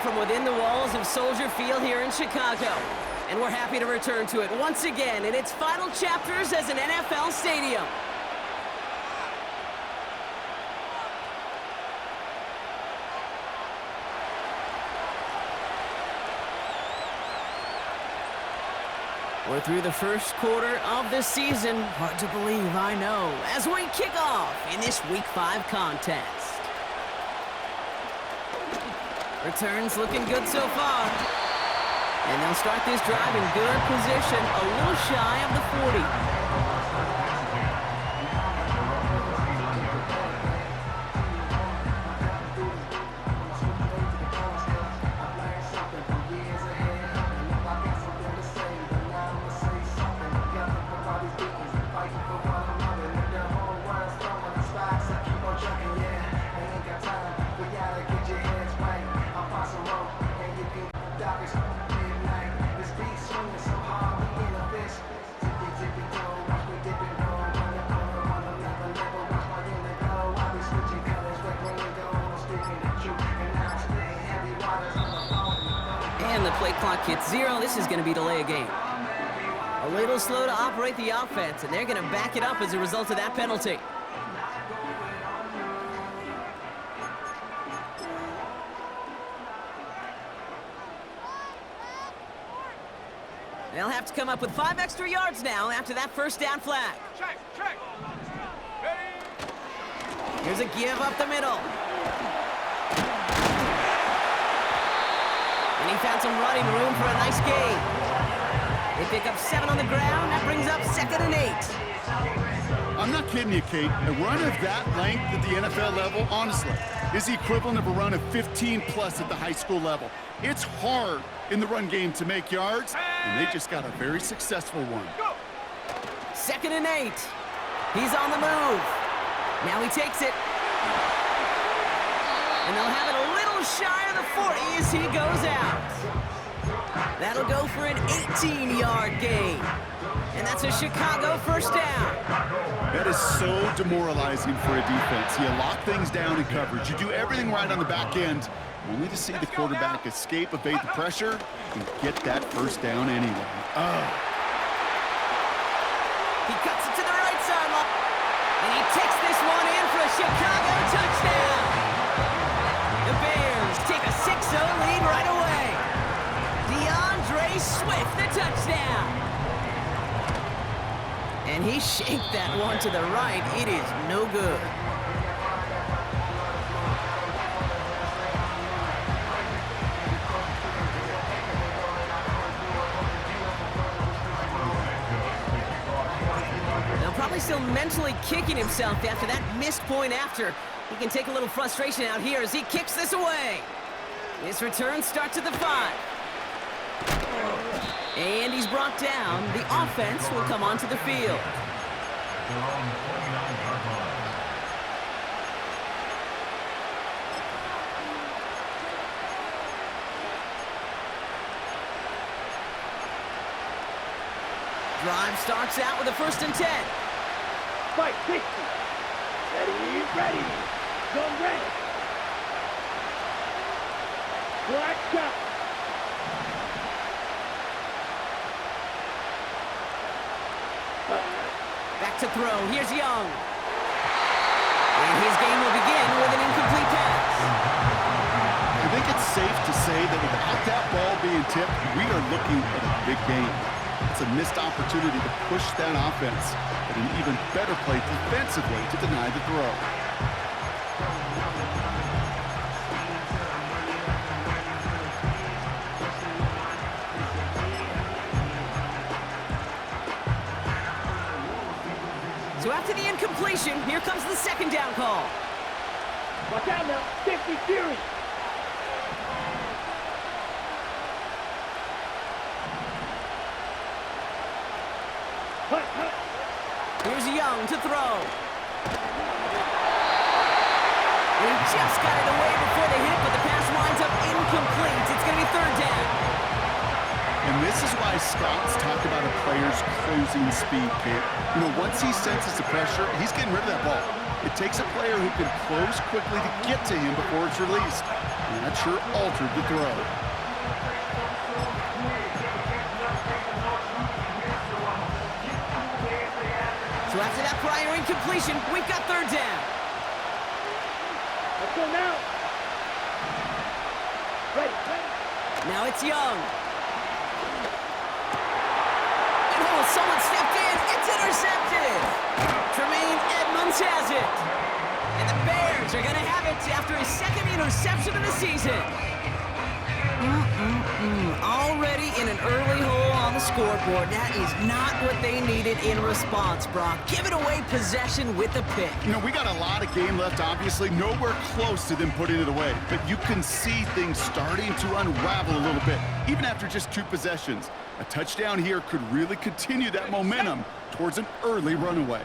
from within the walls of Soldier Field here in Chicago. And we're happy to return to it once again in its final chapters as an NFL stadium. We're through the first quarter of the season. Hard to believe, I know, as we kick off in this Week 5 contest. Returns looking good so far. And they'll start this drive in good position, a little shy of the 40. And the play clock hits 0. This is going to be delay a game. A little slow to operate the offense, and they're going to back it up as a result of that penalty. They'll have to come up with 5 extra yards now after that first down flag. Check. Ready. Here's a give up the middle. And he found some running room for a nice gain. They pick up 7 on the ground. That brings up 2nd and 8. I'm not kidding you, Kate. A run of that length at the NFL level, honestly, is the equivalent of a run of 15+ at the high school level. It's hard in the run game to make yards, and they just got a very successful one. 2nd and 8. He's on the move. Now he takes it. And they'll have it a little shy of the 40 as he goes out. That'll go for an 18-yard gain. And that's a Chicago first down. That is so demoralizing for a defense. You lock things down in coverage. You do everything right on the back end, only to see the quarterback escape, evade the pressure, and get that first down anyway. He cuts it to the right sideline. And he takes this one in for a Chicago touchdown. The Bears take a 6-0 lead right away. DeAndre Swift, the touchdown. And he shanked that one to the right. It is no good. They'll probably still mentally kicking himself after that missed point after. He can take a little frustration out here as he kicks this away. His return starts at the 5. And he's brought down. The offense will come onto the field. Drive starts out with a 1st and 10. Fight 60. Ready. Go ready. Black shot. Back to throw. Here's Young. And his game will begin with an incomplete pass. I think it's safe to say that without that ball being tipped, we are looking at a big game. It's a missed opportunity to push that offense, but an even better play defensively to deny the throw. So after the incompletion, here comes the 2nd down call. Watch out now. 50 series. Here's Young to throw. He just got it away before the hit, but the pass winds up incomplete. It's going to be 3rd down. And this is why scouts talk about a player's closing speed, Kate. You know, once he senses the pressure, he's getting rid of that ball. It takes a player who can close quickly to get to him before it's released. And that sure altered the throw. So after that prior incompletion, we've got third down. Let's go now. Ready. Now it's Young. And oh, someone stepped in. It's intercepted. Tremaine Edmonds has it. And the Bears are going to have it after his second interception of the season. Already in an early hole on the scoreboard. That is not what they needed in response, Brock. Giving away possession with the pick. You know, we got a lot of game left, obviously. Nowhere close to them putting it away. But you can see things starting to unravel a little bit, even after just 2 possessions. A touchdown here could really continue that momentum towards an early runaway.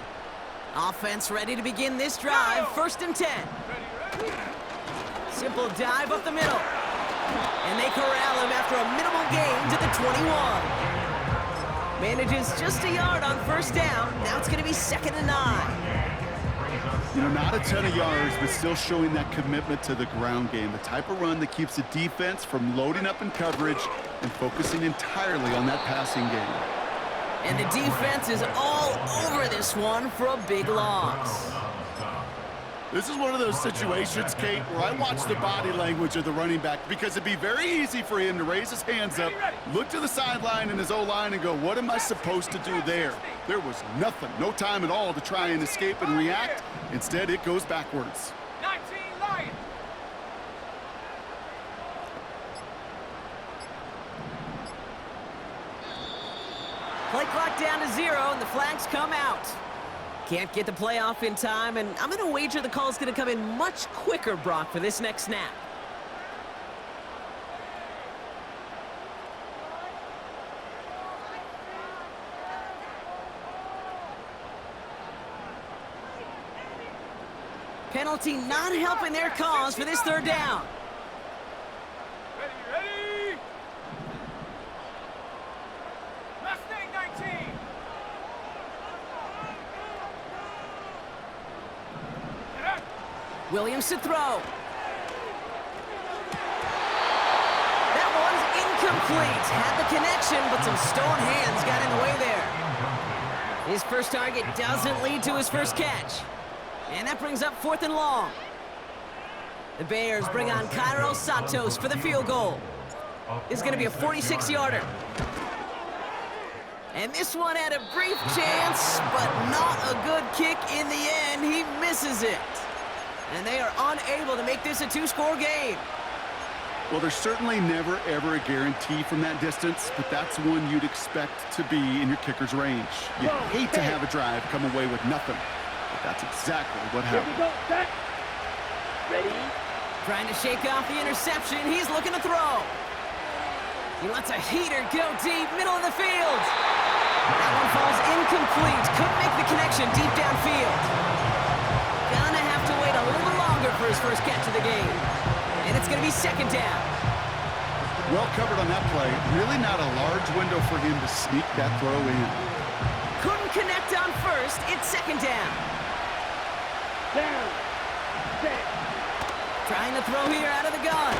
Offense ready to begin this drive. 1st and 10. Simple dive up the middle. And they corral him after a minimal gain to the 21. Manages just a yard on 1st down. Now it's going to be 2nd and 9. You know, not a ton of yards, but still showing that commitment to the ground game. The type of run that keeps the defense from loading up in coverage and focusing entirely on that passing game. And the defense is all over this one for a big loss. This is one of those situations, Kate, where I watch the body language of the running back because it'd be very easy for him to raise his hands up, look to the sideline in his O-line and go, what am I supposed to do there? There was nothing, no time at all to try and escape and react. Instead, it goes backwards. 19 Lions. Play clock down to 0, and the flags come out. Can't get the play off in time, and I'm going to wager the call is going to come in much quicker, Brock, for this next snap. Penalty not helping their cause for this 3rd down. Ready. Mustang 19. Williams to throw. That one's incomplete. Had the connection, but some stone hands got in the way there. His first target doesn't lead to his first catch. And that brings up 4th and long. The Bears bring on Cairo Santos for the field goal. It's going to be a 46-yarder. And this one had a brief chance, but not a good kick in the end. He misses it. And they are unable to make this a 2-score game. Well, there's certainly never, ever a guarantee from that distance, but that's one you'd expect to be in your kicker's range. You hate to have a drive come away with nothing, but that's exactly what happened. Here we go, set. Ready. Trying to shake off the interception. He's looking to throw. He lets a heater go deep, middle of the field. That one falls incomplete. Couldn't make the connection deep downfield. Gonna have to wait a little longer for his first catch of the game. And it's going to be 2nd down. Well covered on that play. Really not a large window for him to sneak that throw in. Couldn't connect on 1st. It's 2nd down. Down. Set. Trying to throw here out of the gun.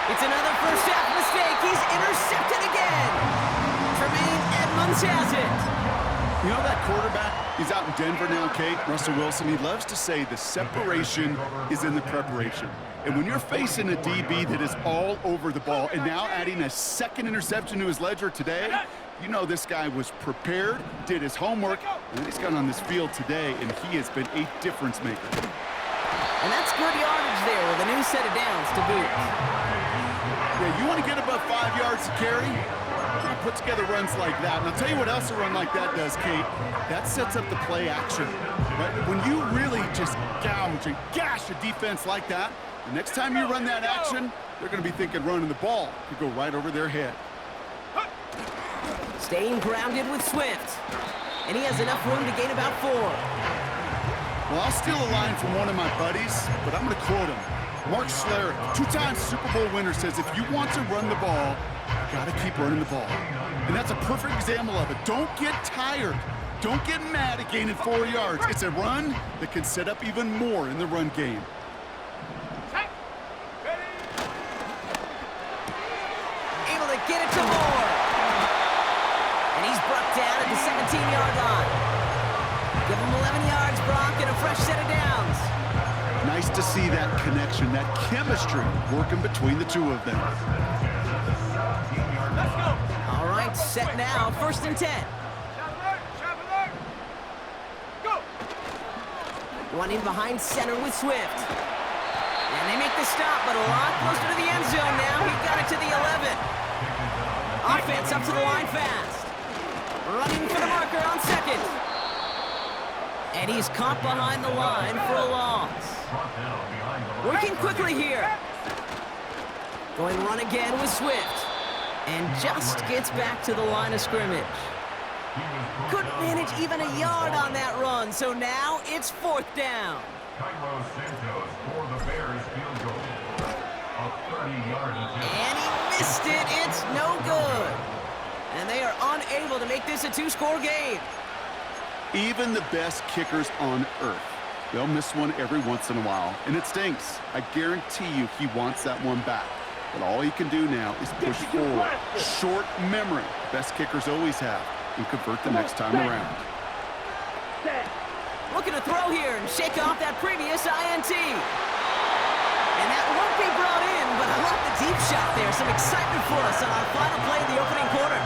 It's another first half mistake. He's intercepted again. Tremaine Edmonds has it. You know that quarterback? He's out in Denver now, Kate, Russell Wilson. He loves to say the separation is in the preparation. And when you're facing a DB that is all over the ball and now adding a 2nd interception to his ledger today, you know this guy was prepared, did his homework, and he's got on this field today, and he has been a difference maker. And that's good yardage there with a new set of downs to boot. Yeah, you want to get above 5 yards to carry? You put together runs like that. And I'll tell you what else a run like that does, Kate. That sets up the play action. Right? When you really just gouge and gash a defense like that, the next time you run that action, they're going to be thinking running the ball could go right over their head. Staying grounded with Swift. And he has enough room to gain about 4. Well, I'll steal a line from one of my buddies, but I'm going to quote him. Mark Schlereth, 2-time Super Bowl winner, says if you want to run the ball, you got to keep running the ball. And that's a perfect example of it. Don't get tired. Don't get mad at gaining 4 yards. It's a run that can set up even more in the run game. get it to Moore. And he's brought down at the 17-yard line. Give him 11 yards, Brock, and a fresh set of downs. Nice to see that connection, that chemistry working between the two of them. Let's go. All right, set now, 1st and 10. Traveler. Go. Running behind center with Swift. And they make the stop, but a lot closer to the end zone now. He got it to the 11. Offense up to the line fast. Running for the marker on 2nd. And he's caught behind the line for a loss. Working quickly here. Going run again with Swift. And just gets back to the line of scrimmage. Couldn't manage even a yard on that run, so now it's 4th down. And he missed it. It's no good. And they are unable to make this a 2-score game. Even the best kickers on earth, they'll miss one every once in a while, and it stinks. I guarantee you he wants that one back. But all he can do now is push forward. Short memory. Best kickers always have. And convert the next time around. Looking to throw here and shake off that previous INT. And that won't be brought in, but I love the deep shot there. Some excitement for us on our final play of the opening quarter.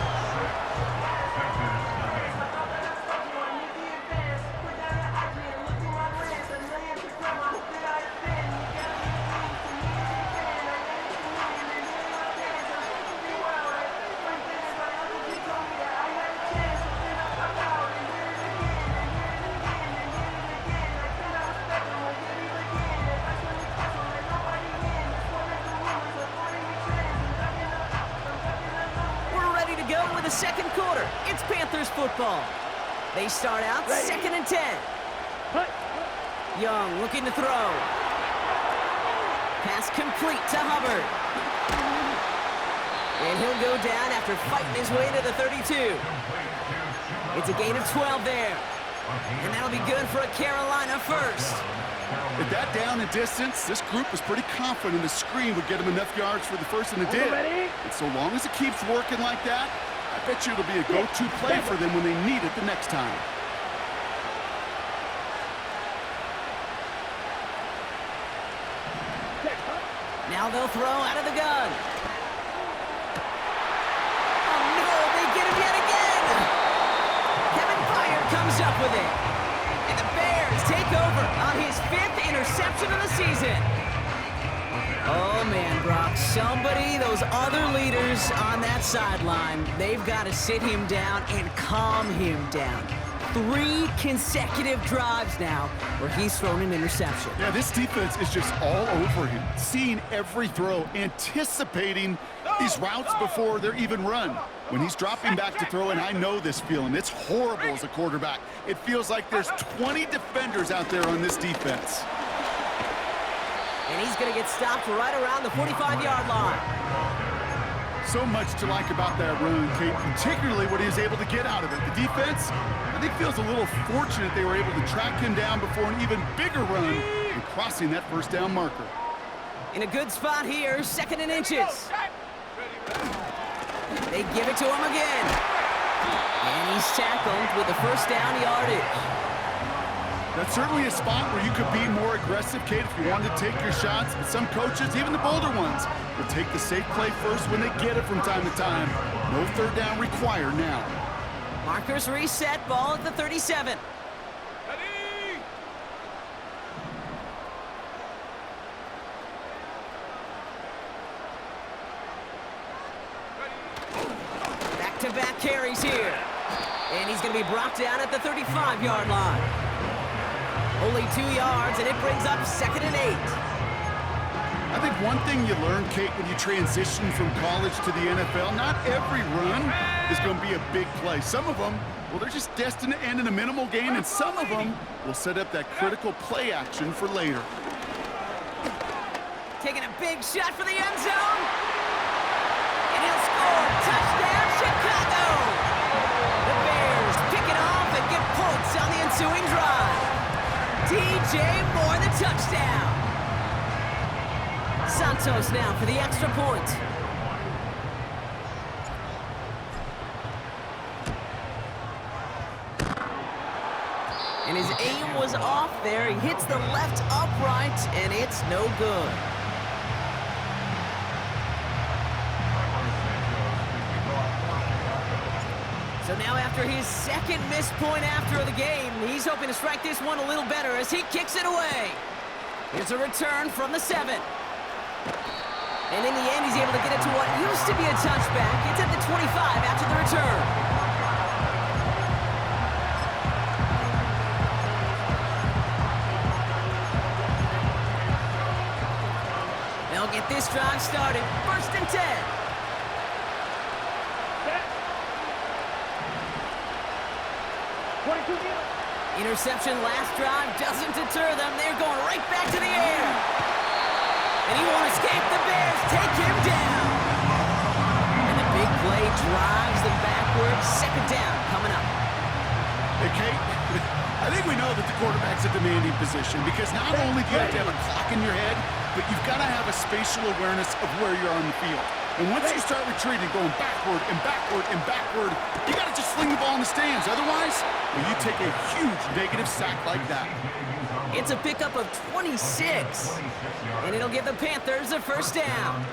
The 2nd quarter. It's Panthers football. They start out 2nd and 10. Young looking to throw. Pass complete to Hubbard. And he'll go down after fighting his way to the 32. It's a gain of 12 there. And that'll be good for a Carolina first. With that down and distance, this group was pretty confident the screen would get them enough yards for the first, and it did. And so long as it keeps working like that, I bet you it'll be a go-to play for them when they need it the next time. Now they'll throw out of the gun. Oh no, they get him yet again! Kevin Byard comes up with it. And the Bears take over on his 5th interception of the season. Oh, man, Brock, somebody, those other leaders on that sideline, they've got to sit him down and calm him down. 3 consecutive drives now where he's thrown an interception. Yeah, this defense is just all over him, seeing every throw, anticipating these routes before they're even run. When he's dropping back to throw, and I know this feeling, it's horrible as a quarterback. It feels like there's 20 defenders out there on this defense. And he's going to get stopped right around the 45-yard line. So much to like about that run, Kate, particularly what he was able to get out of it. The defense, I think, feels a little fortunate they were able to track him down before an even bigger run and crossing that 1st down marker. In a good spot here, 2nd and inches. They give it to him again. And he's tackled with the 1st down yardage. That's certainly a spot where you could be more aggressive, Kate, if you wanted to take your shots. But some coaches, even the bolder ones, will take the safe play first when they get it from time to time. No 3rd down required now. Markers reset, ball at the 37. Ready. Back-to-back carries here. And he's going to be brought down at the 35-yard line. Only 2 yards, and it brings up 2nd and 8. I think one thing you learn, Kate, when you transition from college to the NFL, not every run is going to be a big play. Some of them, well, they're just destined to end in a minimal gain, and some of them will set up that critical play action for later. Taking a big shot for the end zone. And he'll score. Touchdown, Chicago! The Bears pick it off and get points on the ensuing drive. DJ Moore, the touchdown. Santos now for the extra point. is off there. He hits the left upright, and it's no good. So now after his second missed point after the game, he's hoping to strike this one a little better as he kicks it away. Here's a return from the 7. And in the end, he's able to get it to what used to be a touchback. It's at the 25 after the return. They'll get this drive started. 1st and 10. Interception last drive doesn't deter them. They're going right back to the air. And he won't escape. The Bears take him down. And the big play drives them backwards. 2nd down coming up. Hey, Kate, I think we know that the quarterback's a demanding position because not only do you have to have a clock in your head, but you've got to have a spatial awareness of where you're on the field. And once you start retreating, going backward and backward and backward, you got to just sling the ball in the stands. Otherwise, well, you take a huge negative sack like that. It's a pickup of 26, and it'll give the Panthers a 1st down.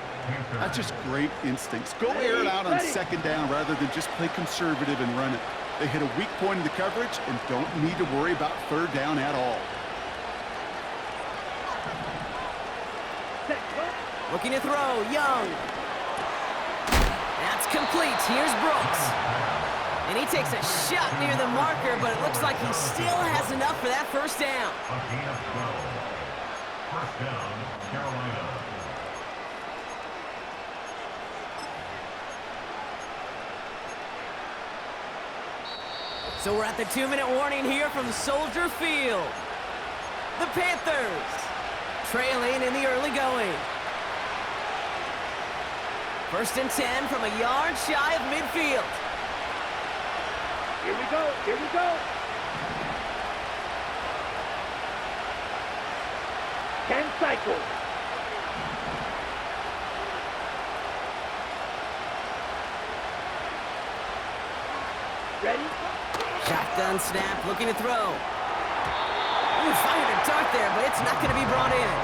That's just great instincts. Go air it out on 2nd down rather than just play conservative and run it. They hit a weak point in the coverage and don't need to worry about 3rd down at all. Looking to throw, Young. That's complete. Here's Brooks. And he takes a shot near the marker, but it looks like he still has enough for that 1st down. First down, Carolina. So we're at the 2-minute warning here from Soldier Field. The Panthers trailing in the early going. 1st and 10 from a yard shy of midfield. Here we go, here we go. 10 cycles. Ready? Shotgun snap, looking to throw. Ooh, fired a dart there, but it's not going to be brought in.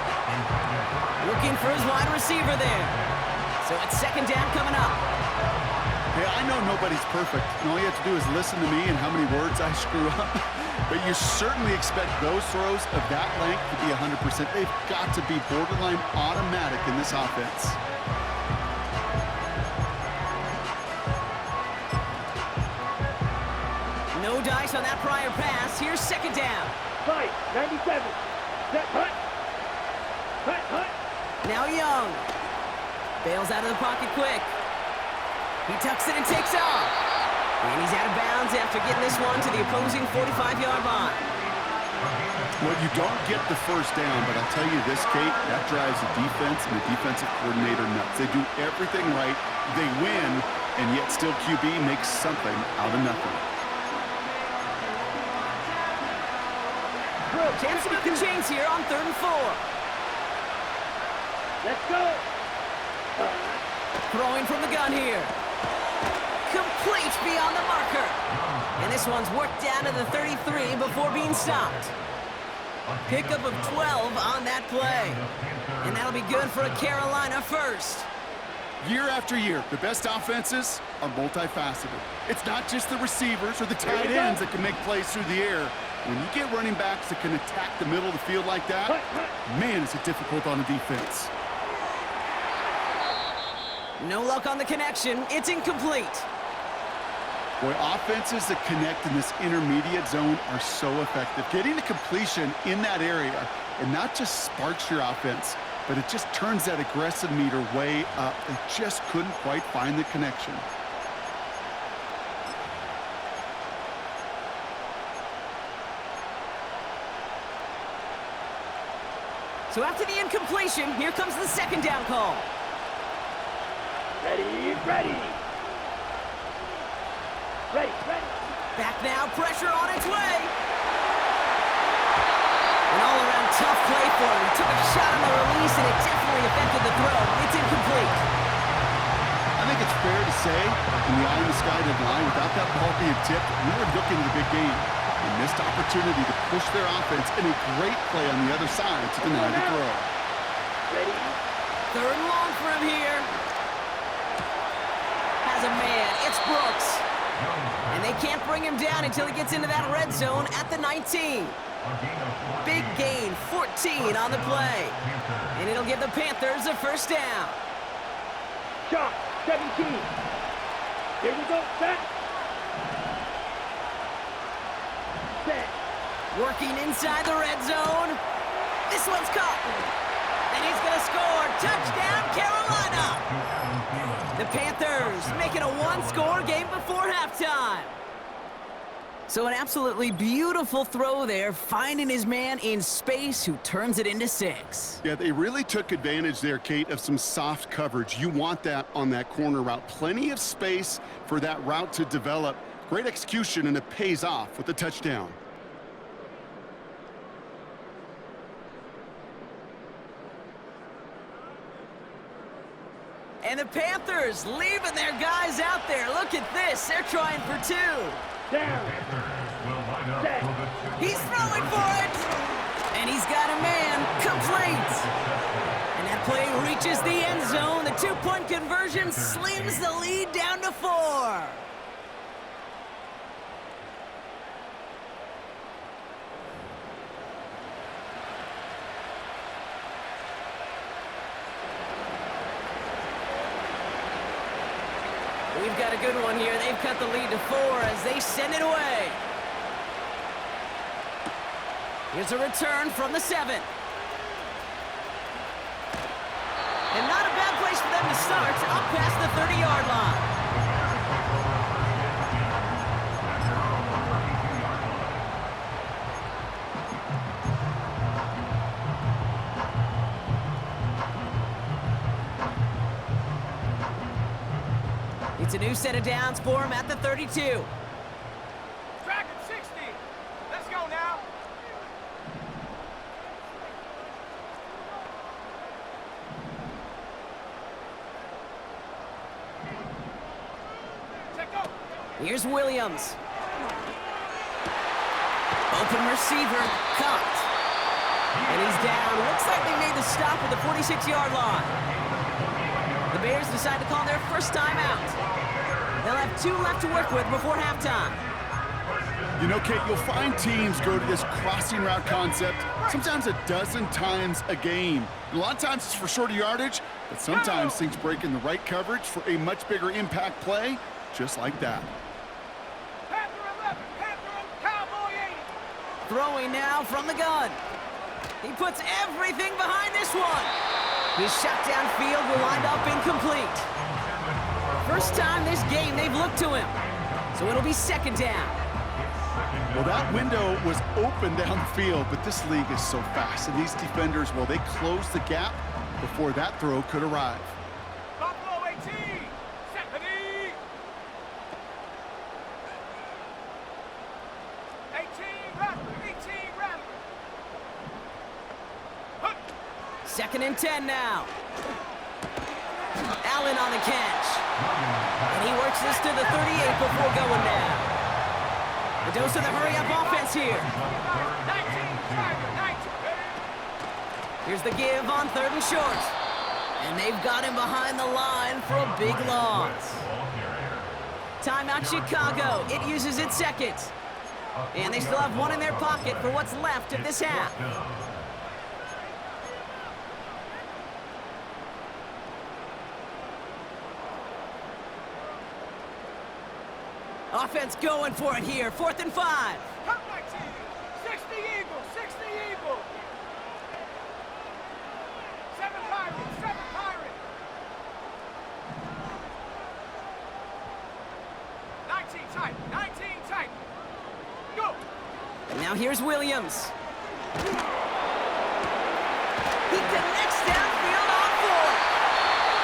Looking for his wide receiver there. So it's 2nd down coming up. Hey, I know nobody's perfect, and all you have to do is listen to me and how many words I screw up. But you certainly expect those throws of that length to be 100%. They've got to be borderline automatic in this offense. No dice on that prior pass. Here's 2nd down. Fight, 97. Set, hut. Hut, hut. Now Young. Bails out of the pocket quick. He tucks it and takes off. And he's out of bounds after getting this one to the opposing 45-yard line. Well, you don't get the 1st down, but I'll tell you this, Kate, that drives the defense and the defensive coordinator nuts. They do everything right, they win, and yet still QB makes something out of nothing. Chance to make the chains here on 3rd and 4. Let's go. Throwing from the gun here. Complete beyond the marker. And this one's worked down to the 33 before being stopped. Pickup of 12 on that play. And that'll be good for a Carolina 1st. Year after year, the best offenses are multifaceted. It's not just the receivers or the tight ends that can make plays through the air. When you get running backs that can attack the middle of the field like that, man, is it difficult on the defense. No luck on the connection. It's incomplete. Boy, offenses that connect in this intermediate zone are so effective. Getting the completion in that area, and not just sparks your offense, but it just turns that aggressive meter way up. They just couldn't quite find the connection. So after the incompletion, here comes the 2nd down call. Ready, ready. Ready, ready. Back now, pressure on its way. An all-around tough play for him. He took a shot on the release, and it definitely affected the throw. It's incomplete. I think it's fair to say, in the eye in the sky tonight, without that ball being tipped, we were looking at a big game. A missed opportunity to push their offense, and a great play on the other side to deny the throw. Ready? Third and long for him here. Has a man. It's Brooks. And they can't bring him down until he gets into that red zone at the 19. Big gain, 14 on the play. And it'll give the Panthers a first down. Shot, 17. Here we go, set. Set. Working inside the red zone. This one's caught. And he's going to score. Touchdown, Carolina. The Panthers making a one-score game before halftime. So an absolutely beautiful throw there, finding his man in space who turns it into 6. Yeah, they really took advantage there, Kate, of some soft coverage. You want that on that corner route. Plenty of space for that route to develop. Great execution, and it pays off with a touchdown. And the Panthers leaving their guys out there. Look at this. They're trying for 2. Down. Set. He's throwing for it. And he's got a man. Complete. And that play reaches the end zone. The 2-point conversion slings the lead down to 4. We've got a good one here. They've cut the lead to 4 as they send it away. Here's a return from the 7. And not a bad place for them to start, up past the 30-yard line. It's a new set of downs for him at the 32. Track at 60. Let's go now. Check go. Here's Williams. Open receiver, caught. And he's down. Looks like they made the stop at the 46-yard line. The Bears decide to call their first timeout. They'll have 2 left to work with before halftime. You know, Kate, you'll find teams go to this crossing route concept sometimes a dozen times a game. A lot of times it's for shorter yardage, but sometimes things break in the right coverage for a much bigger impact play, just like that. Panther 11. Panther Cowboy 80. Throwing now from the gun. He puts everything behind this one. His shot downfield will wind up incomplete. First time this game they've looked to him. So it'll be second down. Well, that window was open downfield, but this league is so fast. And these defenders, well, they closed the gap before that throw could arrive. Buffalo 18. Set the knee. 18 Rattler. 18 Rattler. Hook. Second and 10 now. Allen on the catch. And he works this to the 38 before going down. The dose of the hurry-up offense here. 19. Tiger. 19. Here's the give on 3rd and short. And they've got him behind the line for a big loss. Timeout Chicago. It uses its second. And they still have 1 in their pocket for what's left of this half. Offense going for it here. 4th and 5. Cut 19. 60 Eagles. 60 Eagles. 7 Pirates. 7 Pirates. 19 tight. 19 tight. Go. And now here's Williams. He connects downfield on 4.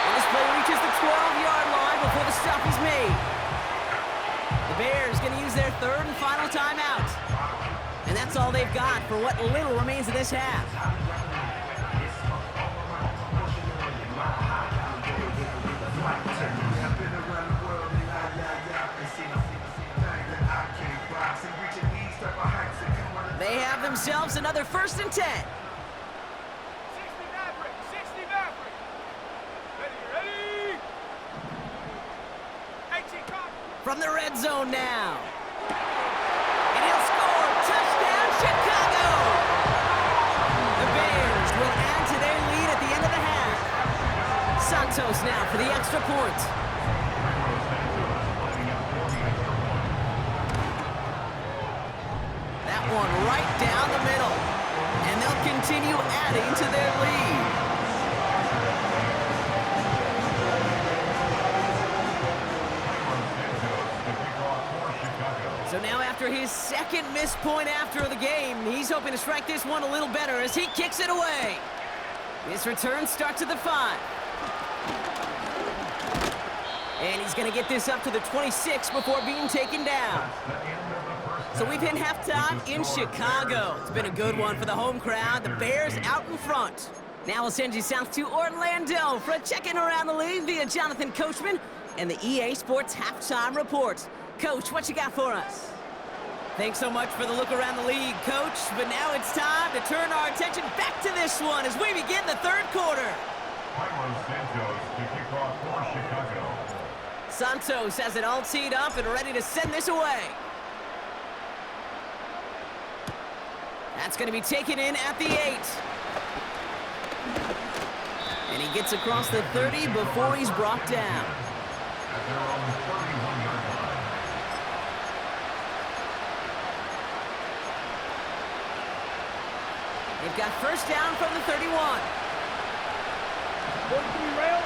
And this play reaches the 12-yard line before the stop is made. The Bears going to use their 3rd and final timeout. And that's all they've got for what little remains of this half. I've been around the world and I seen things that I can't box and reaching these type of themselves another 1st and 10. 60 Maverick, 60 Maverick. Ready, 18 Cock. From the red zone now. And he'll score. Touchdown, Chicago! The Bears will add to their lead at the end of the half. Santos now for the extra point. That one right down the middle. And they'll continue adding to their lead. So now after his 2nd missed point after the game, he's hoping to strike this one a little better as he kicks it away. This return starts at the 5. And he's going to get this up to the 26 before being taken down. So we've hit halftime in Chicago. It's been a good one for the home crowd. The Bears out in front. Now we'll send you south to Orlando for a check-in around the league via Jonathan Coachman and the EA Sports Halftime Report. Coach, what you got for us? Thanks so much for the look around the league, Coach. But now it's time to turn our attention back to this one as we begin the 3rd quarter. Santos to kick off for Chicago. Santos has it all teed up and ready to send this away. That's going to be taken in at the 8. And he gets across the 30 before he's brought down. At their own 31-yard line. They've got 1st down from the 31. 43 rail.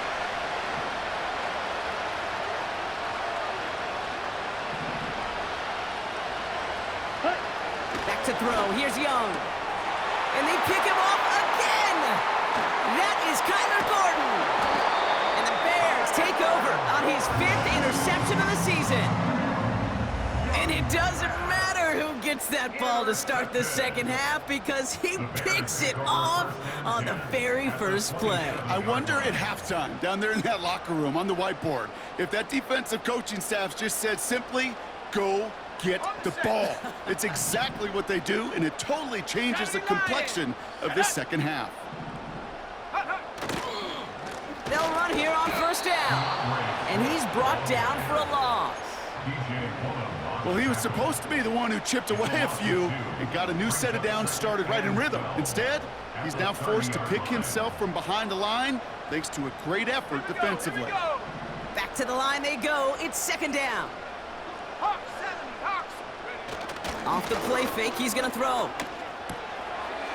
Back to throw. Here's Young. And they pick him off again. That is Kyler Gordon. And the Bears take over on his 5th interception of the season. And it doesn't matter who gets that ball to start the 2nd half because he picks it off on the very first play. I wonder at halftime, down there in that locker room on the whiteboard, if that defensive coaching staff just said simply, go get the ball. It's exactly what they do, and it totally changes the complexion of this 2nd half. They'll run here on 1st down. And he's brought down for a loss. Well, he was supposed to be the one who chipped away a few and got a new set of downs started right in rhythm. Instead, he's now forced to pick himself from behind the line thanks to a great effort defensively. Back to the line they go. It's 2nd down. Hawks, 70, Hawks. Off the play fake, he's going to throw.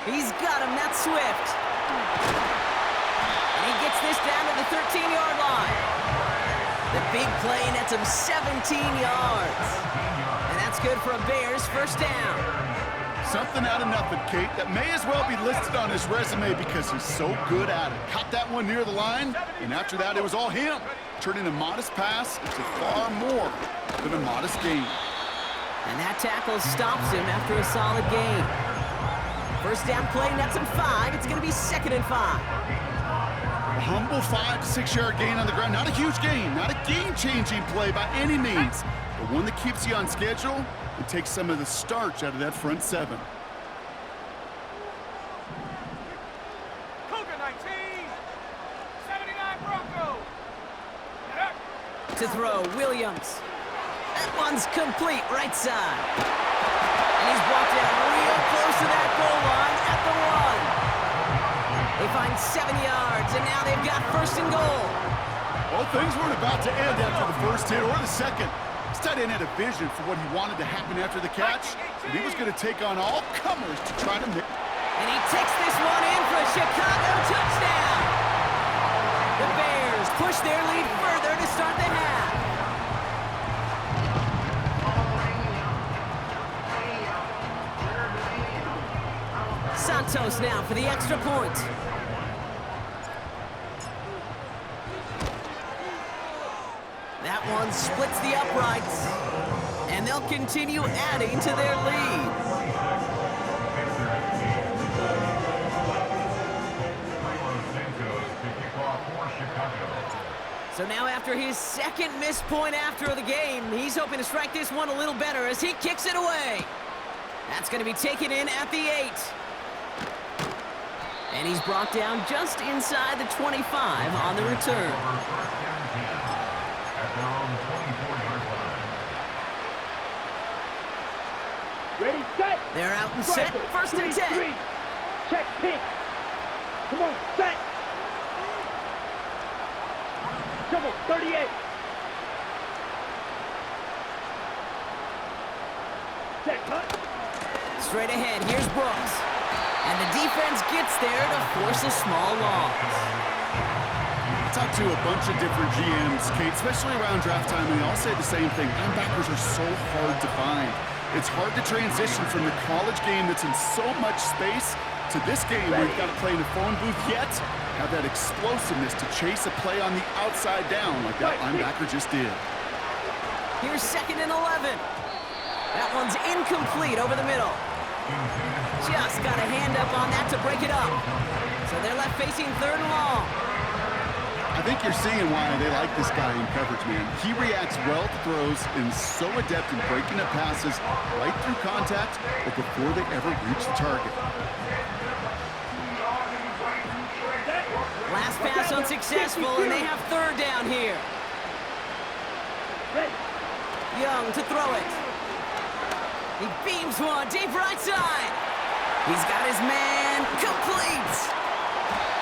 He's got him. That's Swift. And he gets this down to the 13-yard line. The big play nets him 17 yards. And that's good for a Bears 1st down. Something out of nothing, Kate, that may as well be listed on his resume because he's so good at it. Caught that one near the line, and after that, it was all him, turning a modest pass into far more than a modest gain. And that tackle stops him after a solid gain. 1st down play nets him 5. It's going to be 2nd and 5. A humble 5 to 6 yard gain on the ground. Not a huge gain, not a game-changing play by any means, but one that keeps you on schedule and takes some of the starch out of that front 7. Cougar 19, 79 Bronco. To throw, Williams. That one's complete, right side. And he's brought down real close to that goal line at the 1. They find 7 yards, and now they've got 1st and goal. Well, things weren't about to end after the 1st hit or the 2nd. This tight end had a vision for what he wanted to happen after the catch, and he was going to take on all comers to try to make. And he takes this one in for a Chicago touchdown. The Bears push their lead further to start the half. Santos now for the extra point. That one splits the uprights, and they'll continue adding to their lead. So now after his 2nd missed point after the game, he's hoping to strike this one a little better as he kicks it away. That's going to be taken in at the 8. And he's brought down just inside the 25 on the return. Ready, set. They're out and set. Striker, First and 10. 3-3. Check, pink. Come on, set. Come on, 38. Set, cut. Straight ahead, here's Brooks. And the defense gets there to force a small loss. I talked to a bunch of different GMs, Kate, especially around draft time, and they all say the same thing. Linebackers are so hard to find. It's hard to transition from the college game that's in so much space to this game where you've got to play in a phone booth, yet have that explosiveness to chase a play on the outside down like that linebacker just did. Here's 2nd and 11. That one's incomplete over the middle. Just got a hand up on that to break it up. So they're left facing 3rd and long. I think you're seeing why they like this guy in coverage, man. He reacts well to throws and is so adept in breaking up passes right through contact or before they ever reach the target. Last pass unsuccessful, and they have 3rd down here. Young to throw it. He beams one deep right side. He's got his man complete.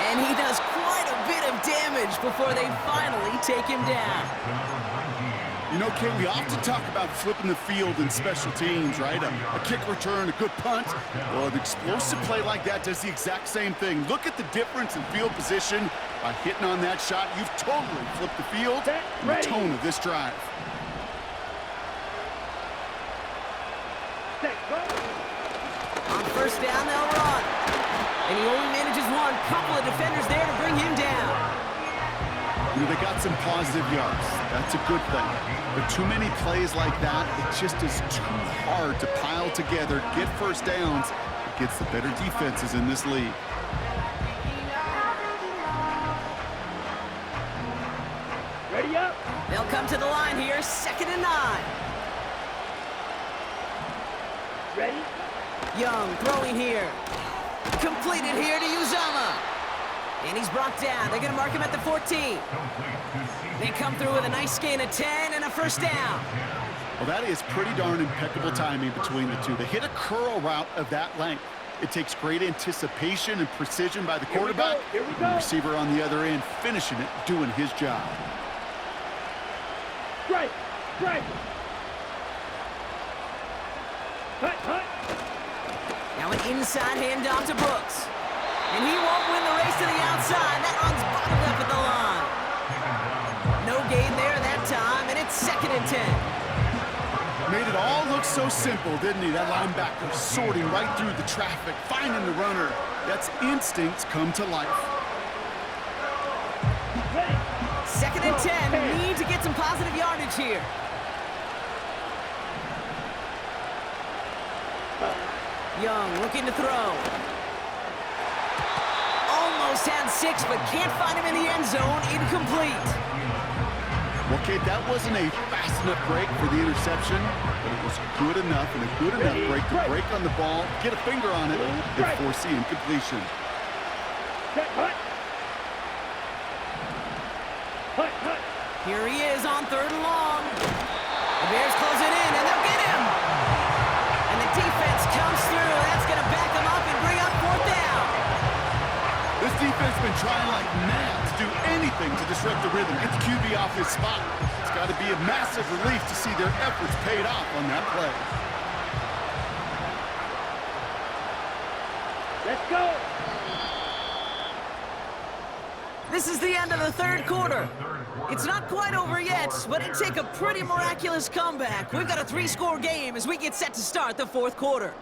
And he does quite a bit of damage before they finally take him down. You know, Kate, we often talk about flipping the field in special teams, right? A kick return, a good punt. Well, an explosive play like that does the exact same thing. Look at the difference in field position. By hitting on that shot, you've totally flipped the field and the tone of this drive. On 1st down, they'll run. And he only manages one. Couple of defenders there to bring him down. You know, they got some positive yards. That's a good thing. But too many plays like that, it just is too hard to pile together, get 1st downs against the better defenses in this league. Ready up. They'll come to the line here, 2nd and 9. Ready. Young throwing here. Completed here to Uzama. And he's brought down. They're going to mark him at the 14. They come through with a nice gain of 10 and a 1st down. Well, that is pretty darn impeccable timing between the two. They hit a curl route of that length. It takes great anticipation and precision by the quarterback. Here we go. And the receiver on the other end finishing it, doing his job. Strike. Strike. Cut. Cut. Now an inside handoff to Brooks. And he won't win the race to the outside. That one's bottled up at the line. No gain there that time, and it's 2nd and 10. Made it all look so simple, didn't he? That linebacker sorting right through the traffic, finding the runner. That's instincts come to life. 2nd and 10. Need to get some positive yardage here. Young looking to throw. Almost had 6, but can't find him in the end zone. Incomplete. Well, Kate, that wasn't a fast enough break for the interception, but it was good enough and a good enough break to break on the ball, get a finger on it, and foresee incompletion. Cut. Cut. Cut. Here he is on 3rd and long. The Bears close it in, and they'll get him. And the defense comes through. That's going to back them up and bring up 4th down. This defense has been trying like mad to do anything to disrupt the rhythm, get the QB off his spot. It's got to be a massive relief to see their efforts paid off on that play. Let's go. This is the end of the 3rd quarter. It's not quite over yet, but it'd take a pretty miraculous comeback. We've got a 3-score game as we get set to start the 4th quarter.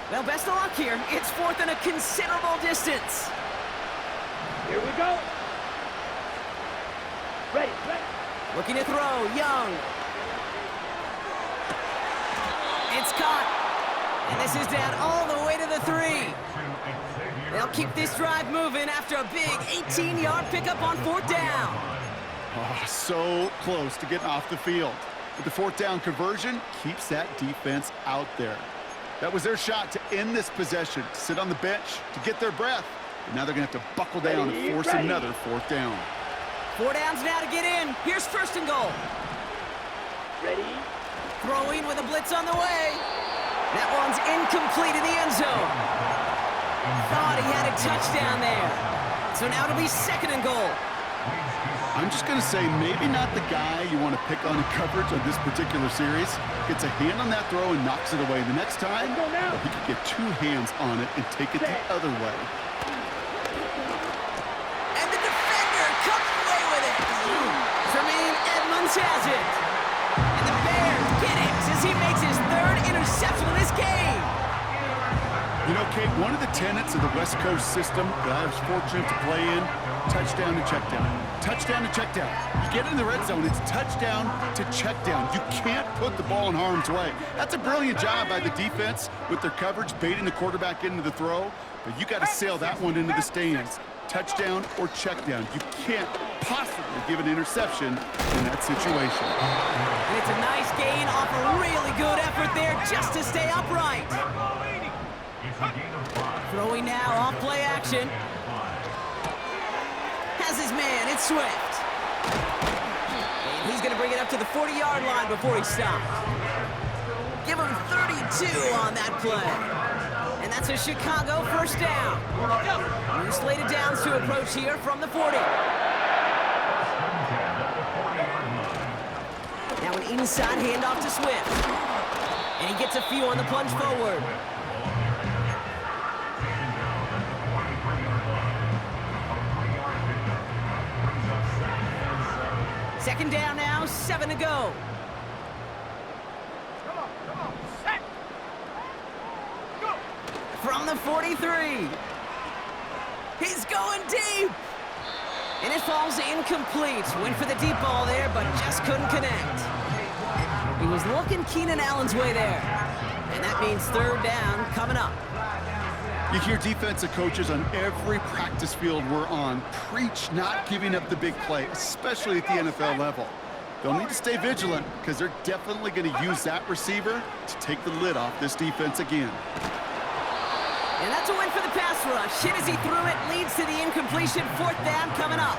Well, best of luck here. It's 4th and a considerable distance. Here we go. Ready. Ready. Looking to throw, Young. It's caught. And this is down all the way to the 3. They'll keep this drive moving after a big 18-yard pickup on 4th down. Oh, so close to getting off the field. But the 4th down conversion keeps that defense out there. That was their shot to end this possession, to sit on the bench, to get their breath. And now they're going to have to buckle down and force another 4th down. 4 downs now to get in. Here's 1st and goal. Ready? Throwing with a blitz on the way. That one's incomplete in the end zone. Thought he had a touchdown there. So now it'll be 2nd and goal. I'm just going to say maybe not the guy you want to pick on in coverage on this particular series. Gets a hand on that throw and knocks it away. The next time, he could get 2 hands on it and take it the other way. And the defender comes away with it. Tremaine Edmonds has it. And the Bears get it as he makes his 3rd interception of this game. You know, Kate, one of the tenets of the West Coast system that I was fortunate to play in, touchdown to check down. Touchdown to check down. You get in the red zone, it's touchdown to check down. You can't put the ball in harm's way. That's a brilliant job by the defense with their coverage, baiting the quarterback into the throw. But you got to sail that one into the stands. Touchdown or check down. You can't possibly give an interception in that situation. And it's a nice gain off a really good effort there just to stay upright. Throwing now off play action. Has his man, it's Swift. And he's going to bring it up to the 40-yard line before he stops. Give him 32 on that play. And that's a Chicago 1st down. New slated downs to approach here from the 40. Now an inside handoff to Swift. And he gets a few on the plunge forward. Second down now, 7 to go. Come on, set. Go. From the 43. He's going deep. And it falls incomplete. Went for the deep ball there, but just couldn't connect. He was looking Keenan Allen's way there. And that means 3rd down coming up. You hear defensive coaches on every practice field we're on preach not giving up the big play, especially at the NFL level. They'll need to stay vigilant because they're definitely going to use that receiver to take the lid off this defense again. And that's a win for the pass rush. Hit as he threw it, leads to the incompletion. 4th down coming up.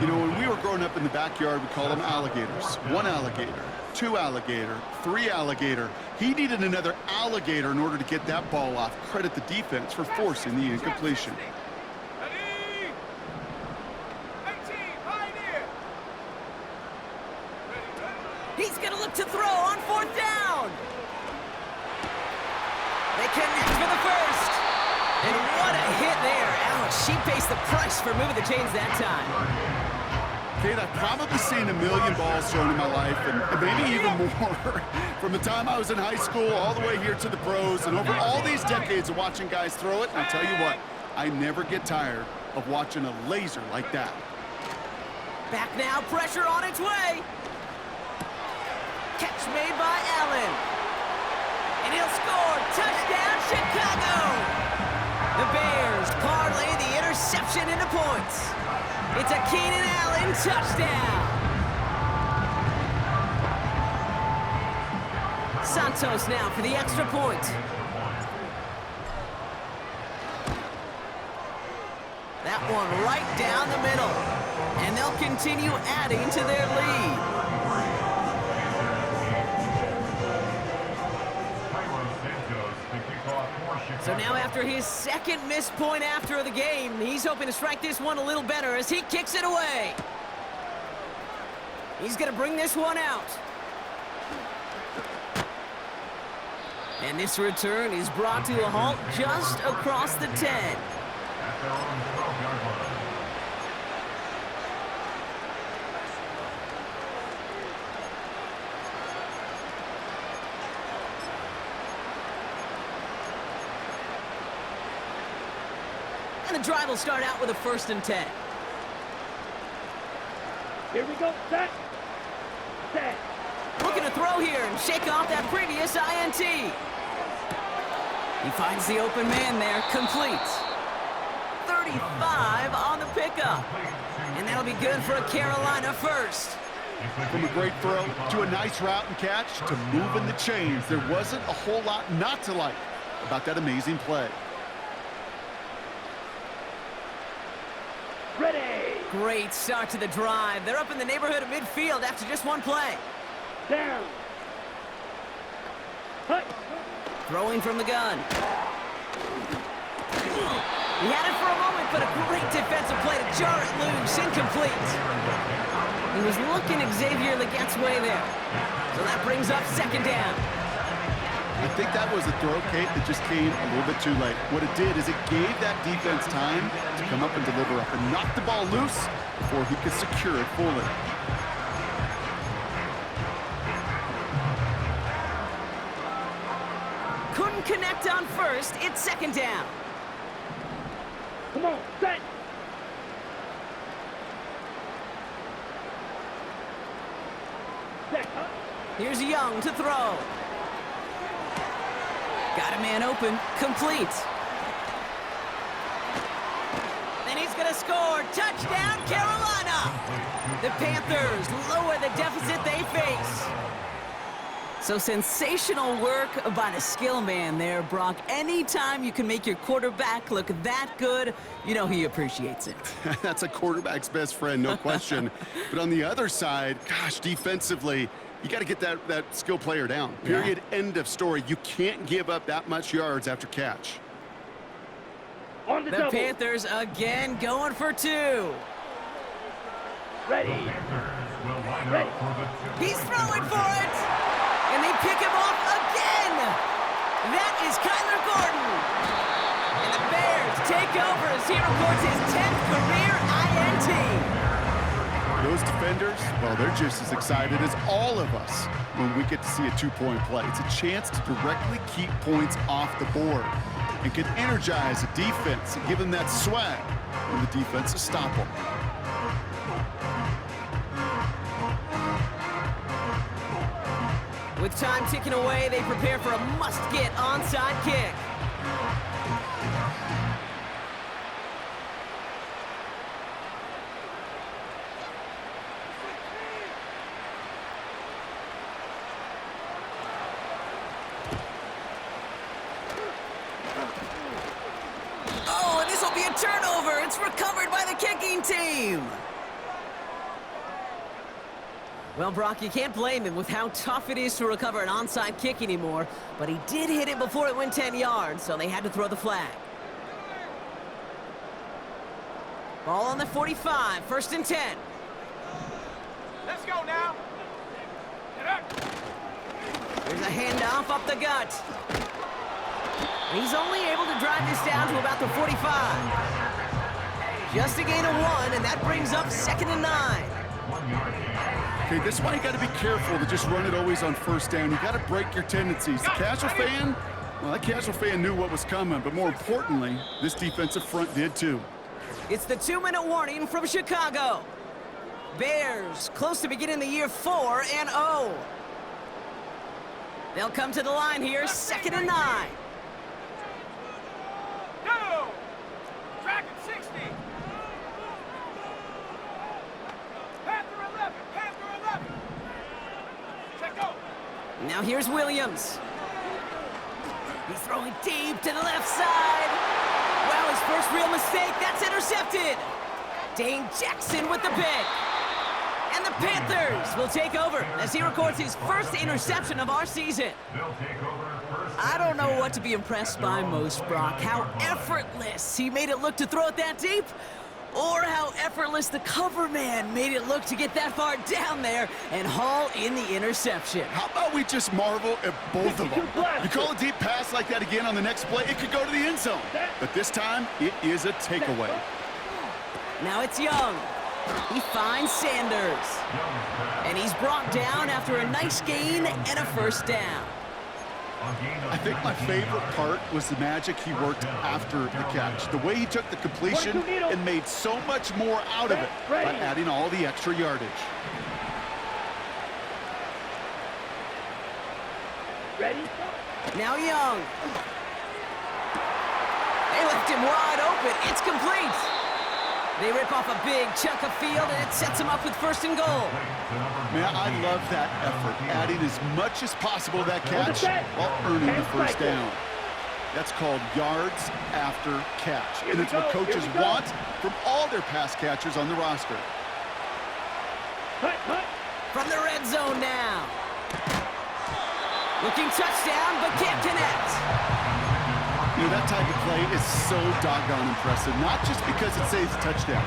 You know, when we were growing up in the backyard, we called them alligators. 1 alligator, 2 alligator, 3 alligator. He needed another alligator in order to get that ball off. Credit the defense for forcing the incompletion. Ready? 18, pioneer. Ready. He's going to look to throw on 4th down. They connect for the 1st. And what a hit there. Ouch, she pays the price for moving the chains that time. Kate, I've probably seen a million balls thrown in my life, and maybe even more. From the time I was in high school all the way here to the pros, and over all these decades of watching guys throw it, and I'll tell you what, I never get tired of watching a laser like that. Back now, pressure on its way. Catch made by Allen. And he'll score. Touchdown, Chicago. The Bears parlay the interception into points. It's a Keenan Allen touchdown. Santos now for the extra point. That one right down the middle. And they'll continue adding to their lead. So now after his 2nd missed point after the game, he's hoping to strike this one a little better as he kicks it away. He's going to bring this one out. And this return is brought to a halt just across the 10. And the drive will start out with a 1st and 10. Here we go. Set. Set. Looking to throw here and shake off that previous INT. He finds the open man there, complete. 35 on the pickup. And that'll be good for a Carolina first. From a great throw to a nice route and catch to moving the chains. There wasn't a whole lot not to like about that amazing play. Ready. Great start to the drive. They're up in the neighborhood of midfield after just one play. Down. Hut. Throwing from the gun. He had it for a moment, but a great defensive play to jar it loose. Incomplete. He was looking Xavier Legette's way there. So that brings up second down. I think that was a throw, Kate, that just came a little bit too late. What it did is it gave that defense time to come up and deliver up and knock the ball loose before he could secure it fully. Couldn't connect on first. It's second down. Come on, set. Set, huh? Here's Young to throw. Got a man open. Complete. And he's going to score. Touchdown, Carolina! The Panthers lower the deficit they face. So sensational work by the skill man there, Brock. Anytime you can make your quarterback look that good, you know he appreciates it. That's a quarterback's best friend, no question. But on the other side, gosh, defensively, you got to get that skill player down. Period, end of story. You can't give up that much yards after catch. On the The double. Panthers again going for two. Ready. Ready. He's throwing for it. And they pick him off again. That is Kyler Gordon. And the Bears take over as he records his 10th career INT. Those defenders, well, they're just as excited as all of us when we get to see a two-point play. It's a chance to directly keep points off the board and can energize a defense and give them that swag when the defense is stop them. With time ticking away, they prepare for a must-get onside kick. Oh, and this will be a turnover. It's recovered by the kicking team. Well, Brock, you can't blame him with how tough it is to recover an onside kick anymore, but he did hit it before it went 10 yards, so they had to throw the flag. Ball on the 45, 1st and 10. Let's go now. Get up. There's a handoff up the gut. He's only able to drive this down to about the 45. Just a gain of 1, and that brings up 2nd and 9. Okay, this is why you got to be careful to just run it always on 1st down. You got to break your tendencies. The casual fan, well, that casual fan knew what was coming, but more importantly, this defensive front did too. It's the 2-minute warning from Chicago. Bears close to beginning the year 4-0. They'll come to the line here, 2nd and 9. Go. Track at 60. Panther 11. Panther 11. Check go. Now here's Williams. He's throwing deep to the left side. Well, his first real mistake, that's intercepted. Dane Jackson with the pick. And the Panthers will take over as he records his first interception of our season. I don't know what to be impressed by most, Brock. How effortless he made it look to throw it that deep, or how effortless the cover man made it look to get that far down there and haul in the interception. How about we just marvel at both of them? You call a deep pass like that again on the next play, it could go to the end zone. But this time, it is a takeaway. Now it's Young. He finds Sanders. And he's brought down after a nice gain and a 1st down. I think my favorite part was the magic he worked after the catch. The way he took the completion and made so much more out of it by adding all the extra yardage. Ready? Now Young. They left him wide open. It's complete. They rip off a big chunk of field, and it sets them up with first and goal. Man, I love that effort, adding as much as possible to that catch while earning the first down. That's called yards after catch, and it's what coaches want from all their pass catchers on the roster. Cut, cut. From the red zone now. Looking touchdown, but can't connect. You know, that type of play is so doggone impressive, not just because it saves a touchdown.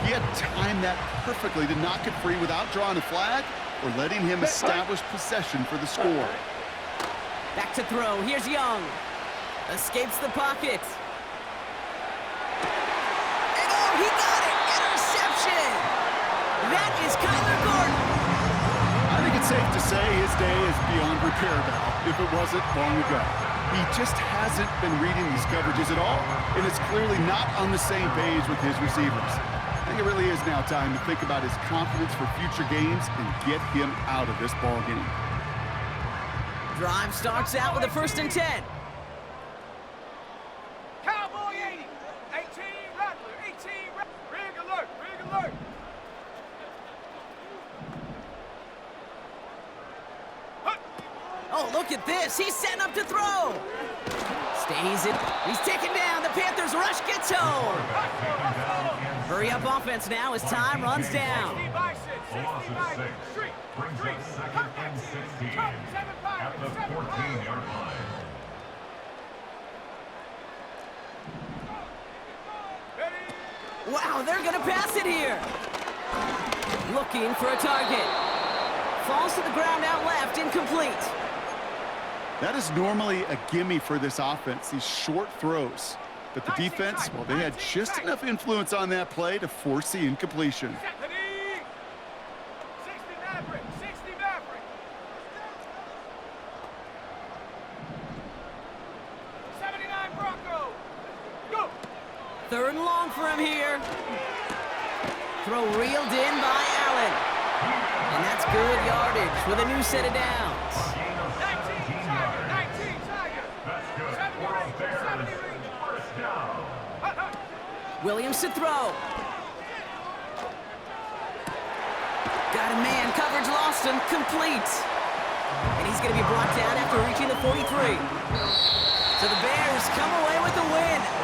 He had timed that perfectly to knock it free without drawing a flag or letting him establish possession for the score. Back to throw. Here's Young. Escapes the pocket. And oh, he got it! Interception! That is Kyler Gordon. I think it's safe to say his day is beyond repair now, if it wasn't long ago. He just hasn't been reading these coverages at all, and it's clearly not on the same page with his receivers. I think it really is now time to think about his confidence for future games and get him out of this ball game. Drive starts out with a 1st and 10. Cowboy 80. 18 Rattler. 18 Rattler. Rig alert. Rig alert. Oh, look at this. He's setting up to throw. Stays it. He's taken down. The Panthers rush gets home. Hurry up offense now as time runs down. 60 by 6. 60 by 6. Street. Brings up second and 16 at the 14-yard line. Wow, they're going to pass it here. Looking for a target. Falls to the ground out left, incomplete. That is normally a gimme for this offense, these short throws. But the defense, well, they had just enough influence on that play to force the incompletion. 60 Maverick. 60 Maverick. 79 Bronco. Go. 3rd and long for him here. Throw reeled in by Allen. And that's good yardage with a new set of downs. 19 Tiger. 19 Tiger. That's good. 70 Bears. Ring. First down. Williams to throw. Got a man, coverage lost him, complete. And he's going to be brought down after reaching the 43. So the Bears come away with the win.